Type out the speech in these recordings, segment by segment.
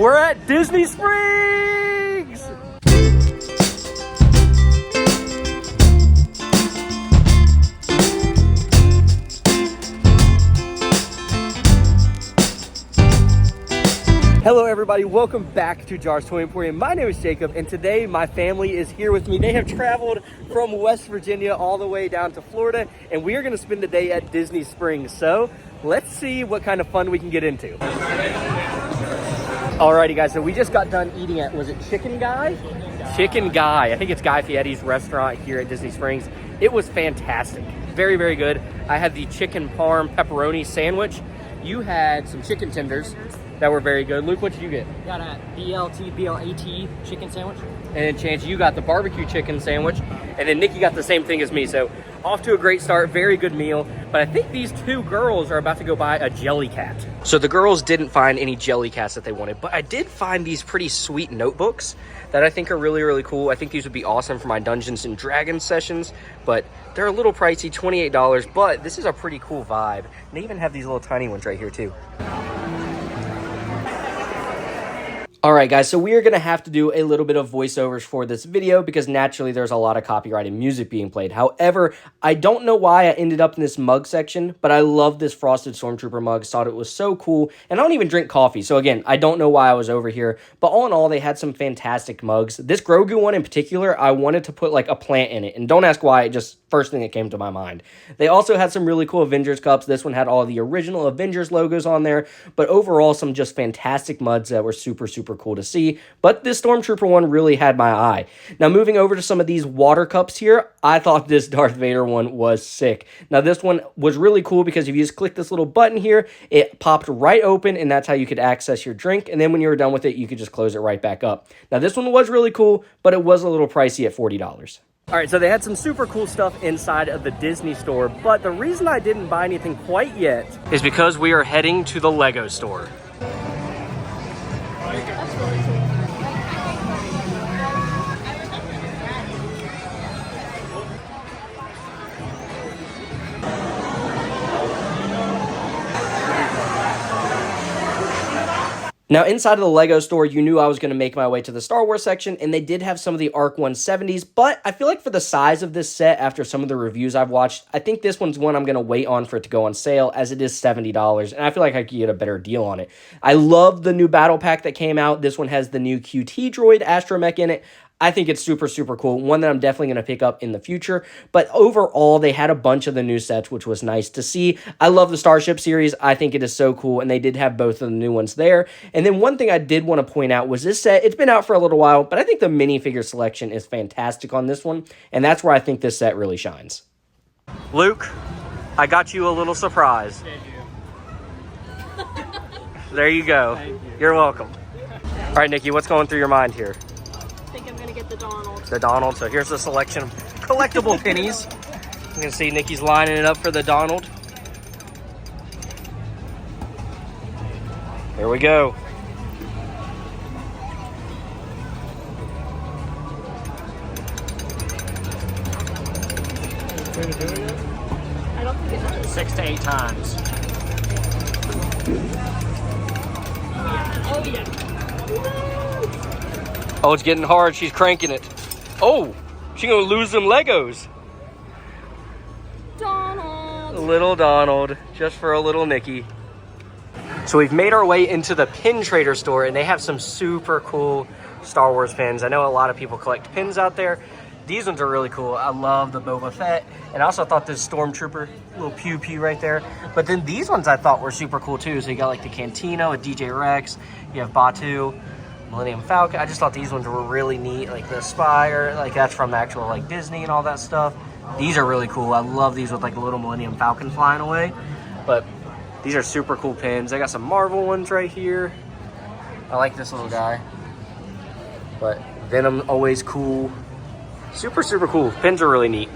We're at Disney Springs! Hello everybody, welcome back to Jar's Toy Emporium. My name is Jacob and today my family is here with me. They have traveled from West Virginia all the way down to Florida and we are going to spend the day at Disney Springs. So let's see what kind of fun we can get into. Alrighty guys, so we just got done eating at, was it Chicken Guy? Chicken Guy. I think it's Guy Fieri's restaurant here at Disney Springs. It was fantastic. Very, very good. I had the chicken parm pepperoni sandwich. You had some chicken tenders that were very good. Luke, what did you get? Got a BLT chicken sandwich. And then Chance, you got the barbecue chicken sandwich. And then Nikki got the same thing as me. So off to a great start, very good meal. But I think these two girls are about to go buy a Jellycat. So the girls didn't find any Jellycats that they wanted, but I did find these pretty sweet notebooks that I think are really, really cool. I think these would be awesome for my Dungeons and Dragons sessions, but they're a little pricey, $28, but this is a pretty cool vibe. And they even have these little tiny ones right here too. All right, guys, so we are going to have to do a little bit of voiceovers for this video because naturally there's a lot of copyrighted music being played. However, I don't know why I ended up in this mug section, but I love this Frosted Stormtrooper mug, thought it was so cool, and I don't even drink coffee. So again, I don't know why I was over here, but all in all, they had some fantastic mugs. This Grogu one in particular, I wanted to put like a plant in it, and don't ask why, it just first thing that came to my mind. They also had some really cool Avengers cups. This one had all the original Avengers logos on there, but overall, some just fantastic mugs that were super, super cool to see, but this Stormtrooper one really had my eye. Now, moving over to some of these water cups here, I thought this Darth Vader one was sick. Now, this one was really cool because if you just click this little button here, it popped right open, and that's how you could access your drink, and then when you were done with it, you could just close it right back up. Now, this one was really cool, but it was a little pricey at $40. All right, so they had some super cool stuff inside of the Disney store, but the reason I didn't buy anything quite yet is because we are heading to the Lego store. Now, inside of the Lego store, you knew I was going to make my way to the Star Wars section, and they did have some of the ARC 170s, but I feel like for the size of this set, after some of the reviews I've watched, I think this one's one I'm going to wait on for it to go on sale, as it is $70, and I feel like I could get a better deal on it. I love the new battle pack that came out. This one has the new QT droid Astromech in it. I think it's super, super cool. One that I'm definitely going to pick up in the future. But overall, they had a bunch of the new sets, which was nice to see. I love the Starship series. I think it is so cool. And they did have both of the new ones there. And then one thing I did want to point out was this set. It's been out for a little while, but I think the minifigure selection is fantastic on this one. And that's where I think this set really shines. Luke, I got you a little surprise. There you go. Thank you. You're welcome. All right, Nikki, what's going through your mind here? I think I'm gonna get the Donald. The Donald. So here's the selection of collectible pennies. You can see Nikki's lining it up for the Donald. Here we go. I don't think it does. 6 to 8 times. Oh yeah. Oh, it's getting hard. She's cranking it. Oh, she's gonna lose them Legos. Donald. Little Donald, just for a little Nikki. So we've made our way into the Pin Trader store, and they have some super cool Star Wars pins. I know a lot of people collect pins out there. These ones are really cool. I love the Boba Fett, and I also thought this Stormtrooper, little pew pew right there. But then these ones I thought were super cool too. So you got like the Cantina with DJ Rex, you have Batu, Millennium Falcon. I just thought these ones were really neat, like the Spire, like that's from actual like Disney and all that stuff. These are really cool. I love these with like the little Millennium Falcon flying away. But these are super cool pins. I got some Marvel ones right here. I like this little guy. But Venom, always cool. Super, super cool. Pins are really neat.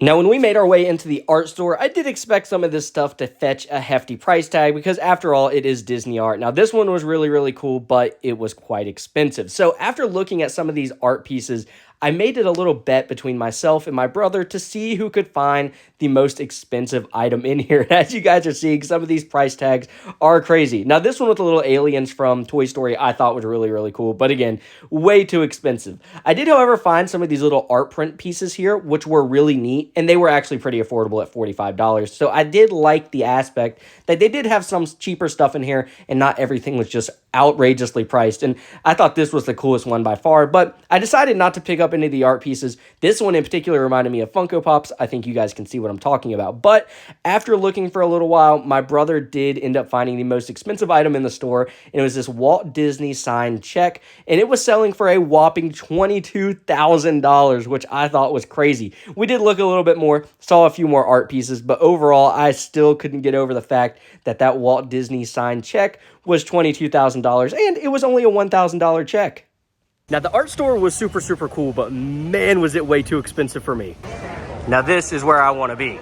Now, when we made our way into the art store, I did expect some of this stuff to fetch a hefty price tag because, after all, it is Disney art. Now, this one was really, really cool, but it was quite expensive. So, after looking at some of these art pieces, I made it a little bet between myself and my brother to see who could find the most expensive item in here. As you guys are seeing, some of these price tags are crazy. Now, this one with the little aliens from Toy Story I thought was really, really cool, but again, way too expensive. I did, however, find some of these little art print pieces here, which were really neat, and they were actually pretty affordable at $45. So I did like the aspect that they did have some cheaper stuff in here, and not everything was just outrageously priced. And I thought this was the coolest one by far, but I decided not to pick up any of the art pieces. This one in particular reminded me of Funko Pops. I think you guys can see what I'm talking about. But after looking for a little while, my brother did end up finding the most expensive item in the store, and it was this Walt Disney signed check, and it was selling for a whopping $22,000, which I thought was crazy. We did look a little bit more, saw a few more art pieces, but overall, I still couldn't get over the fact that that Walt Disney signed check was $22,000, and it was only a $1,000 check. Now, the art store was super, super cool, but man, was it way too expensive for me. Now, this is where I want to be.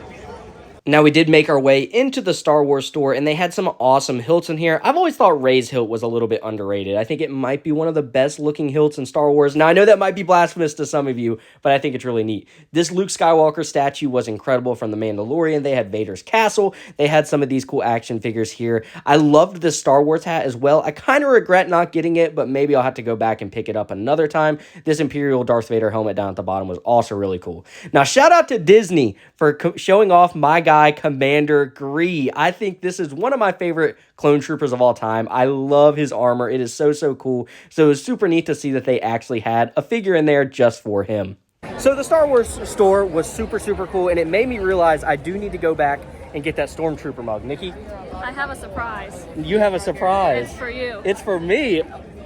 Now, we did make our way into the Star Wars store, and they had some awesome hilts in here. I've always thought Rey's hilt was a little bit underrated. I think it might be one of the best looking hilts in Star Wars. Now, I know that might be blasphemous to some of you, but I think it's really neat. This Luke Skywalker statue was incredible from The Mandalorian. They had Vader's castle. They had some of these cool action figures here. I loved this Star Wars hat as well. I kind of regret not getting it, but maybe I'll have to go back and pick it up another time. This Imperial Darth Vader helmet down at the bottom was also really cool. Now, shout out to Disney for showing off my guy, Commander Gree. I think this is one of my favorite clone troopers of all time. I love his armor. It is so, so cool. So it was super neat to see that they actually had a figure in there just for him. So the Star Wars store was super, super cool, and it made me realize I do need to go back and get that Stormtrooper mug. Nikki? I have a surprise. You have a surprise. It's for you. It's for me.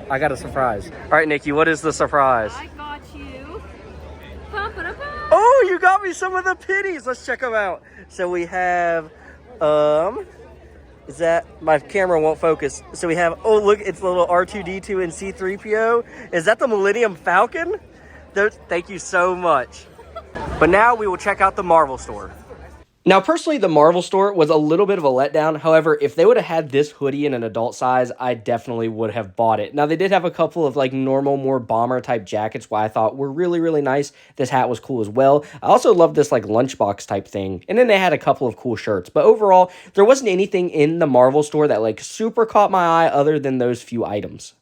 I got a surprise. All right, Nikki, what is the surprise? I got you. Ba-ba-da-ba. Oh, you got me some of the pitties. Let's check them out. So we have, is that, my camera won't focus. So we have, oh, look, it's the little R2-D2 and C-3PO. Is that the Millennium Falcon? Thank you so much. But now we will check out the Marvel store. Now, personally, the Marvel store was a little bit of a letdown. However, if they would have had this hoodie in an adult size, I definitely would have bought it. Now, they did have a couple of like normal, more bomber type jackets, which I thought were really, really nice. This hat was cool as well. I also love this like lunchbox type thing. And then they had a couple of cool shirts. But overall, there wasn't anything in the Marvel store that like super caught my eye other than those few items.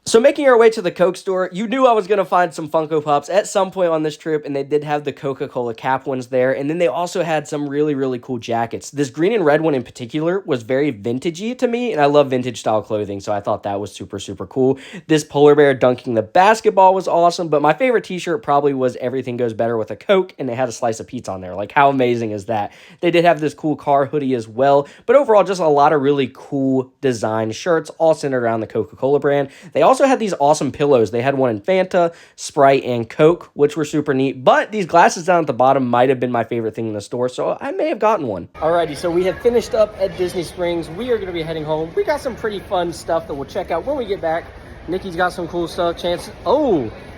So making our way to the Coke store, you knew I was going to find some Funko Pops at some point on this trip, and they did have the Coca-Cola cap ones there, and then they also had some really, really cool jackets. This green and red one in particular was very vintagey to me, and I love vintage style clothing, so I thought that was super, super cool. This polar bear dunking the basketball was awesome, but my favorite t-shirt probably was Everything Goes Better with a Coke, and they had a slice of pizza on there. Like, how amazing is that? They did have this cool car hoodie as well, but overall, just a lot of really cool design shirts, all centered around the Coca-Cola brand. They also had these awesome pillows. They had one in Fanta, Sprite, and Coke, which were super neat, but these glasses down at the bottom might have been my favorite thing in the store, so I may have gotten one. Alrighty, so we have finished up at Disney Springs. We are going to be heading home. We got some pretty fun stuff that we'll check out when we get back. Nikki's got some cool stuff. Chance,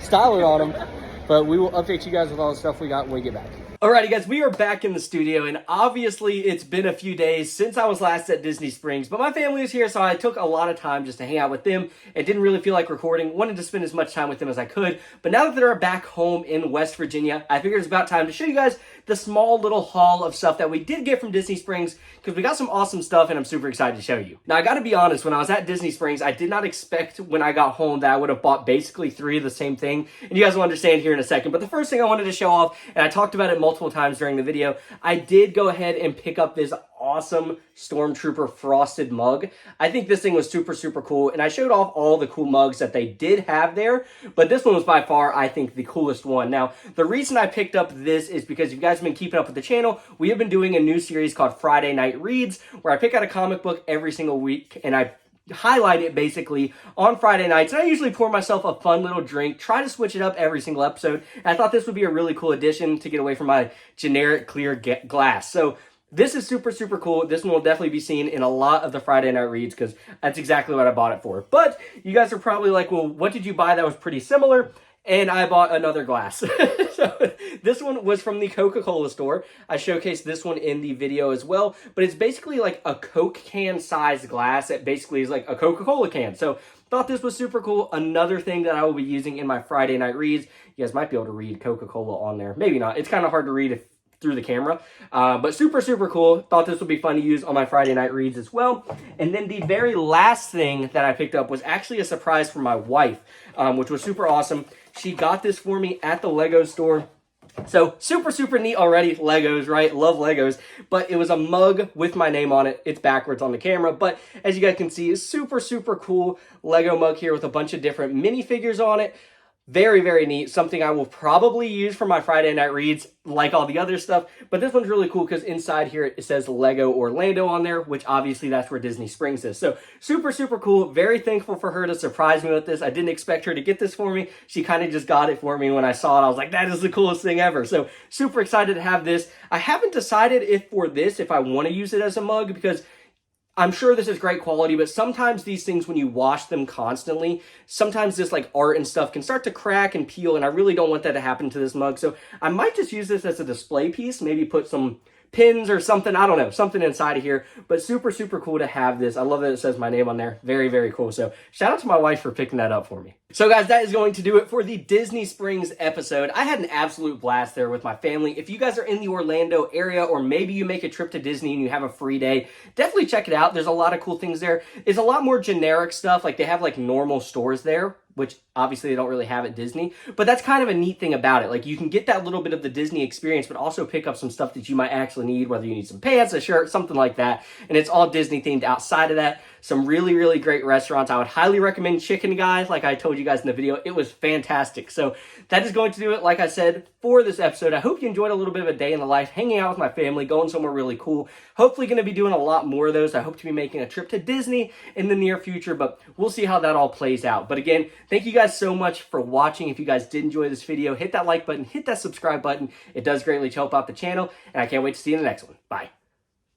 styling on them, but we will update you guys with all the stuff we got when we get back. Alrighty guys, we are back in the studio, and obviously it's been a few days since I was last at Disney Springs, but my family is here, so I took a lot of time just to hang out with them. It didn't really feel like recording, wanted to spend as much time with them as I could, but now that they're back home in West Virginia, I figured it's about time to show you guys the small little haul of stuff that we did get from Disney Springs, because we got some awesome stuff, and I'm super excited to show you. Now, I gotta be honest, when I was at Disney Springs, I did not expect when I got home that I would have bought basically 3 of the same thing, and you guys will understand here in a second, but the first thing I wanted to show off, and I talked about it multiple times during the video, I did go ahead and pick up this awesome Stormtrooper frosted mug. I think this thing was super, super cool, and I showed off all the cool mugs that they did have there, but this one was by far, I think, the coolest one. Now, the reason I picked up this is because you guys have been keeping up with the channel. We have been doing a new series called Friday Night Reads, where I pick out a comic book every single week, and I highlight it basically on Friday nights, and I usually pour myself a fun little drink, try to switch it up every single episode, and I thought this would be a really cool addition to get away from my generic clear glass. So this is super, super cool. This one will definitely be seen in a lot of the Friday Night Reads because that's exactly what I bought it for. But you guys are probably like, well, what did you buy that was pretty similar? And I bought another glass. So this one was from the Coca-Cola store. I showcased this one in the video as well, but it's basically like a Coke can sized glass that basically is like a Coca-Cola can. So thought this was super cool. Another thing that I will be using in my Friday night reads. You guys might be able to read Coca-Cola on there. Maybe not. It's kind of hard to read through the camera, but super cool. Thought this would be fun to use on my Friday night reads as well. And then the very last thing that I picked up was actually a surprise for my wife, which was super awesome. She got this for me at the Lego store. So super neat already. Legos, right? Love Legos. But it was a mug with my name on it. It's backwards on the camera, but as you guys can see, it's super cool Lego mug here with a bunch of different minifigures on it. Very neat. Something I will probably use for my Friday night reads like all the other stuff. But this one's really cool because inside here it says Lego Orlando on there, which obviously that's where Disney Springs is. So super cool. Very thankful for her to surprise me with this. I didn't expect her to get this for me. She kind of just got it for me when I saw it. I was like, that is the coolest thing ever. So super excited to have this. I haven't decided if I want to use it as a mug because I'm sure this is great quality, but sometimes these things, when you wash them constantly, sometimes this like art and stuff can start to crack and peel, and I really don't want that to happen to this mug. So I might just use this as a display piece, maybe put some pins or something, I don't know, something inside of here, but super cool to have this. I love that it says my name on there. Very cool. So shout out to my wife for picking that up for me. So guys, that is going to do it for the Disney Springs episode. I had an absolute blast there with my family. If you guys are in the Orlando area, or maybe you make a trip to Disney and you have a free day, definitely check it out. There's a lot of cool things there. It's a lot more generic stuff. Like they have like normal stores there, which obviously they don't really have at Disney, but that's kind of a neat thing about it. Like you can get that little bit of the Disney experience, but also pick up some stuff that you might actually need, whether you need some pants, a shirt, something like that. And it's all Disney themed outside of that. Some really great restaurants. I would highly recommend Chicken Guy, like I told you guys in the video. It was fantastic. So that is going to do it, like I said, for this episode. I hope you enjoyed a little bit of a day in the life, hanging out with my family, going somewhere really cool. Hopefully going to be doing a lot more of those. I hope to be making a trip to Disney in the near future, but we'll see how that all plays out. But again, thank you guys so much for watching. If you guys did enjoy this video, hit that like button, hit that subscribe button. It does greatly help out the channel, and I can't wait to see you in the next one. Bye.